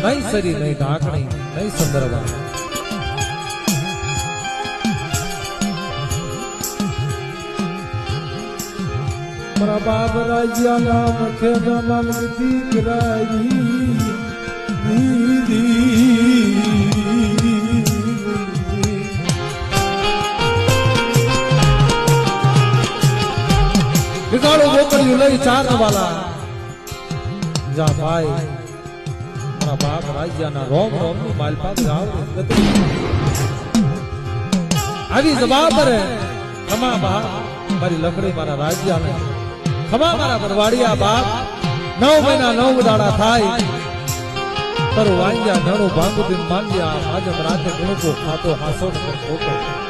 નહીં સરી નહીં ઢાંકણી નહીં સંદર્ભા મારા બાપ રાજ્યાના મખે નામ દીકરાઈ વિકાળો ગોકળિયું લઈ ચાર વાલા જા ભાઈ મારા બાપ રાજ્યના રોમ રોમ નું માલપાત આવી જવાબ રે ખમા બાપ મારી લકડી મારા રાજ્યને ખમા મારા બરવાડિયા બાપ 9 મહિના 9 દાડા થાય પર વાંગ્યા નણું ભાંગું દિન માંગ્યા આજે રાતે ગુણકો ખાતો હાસો ન કરતો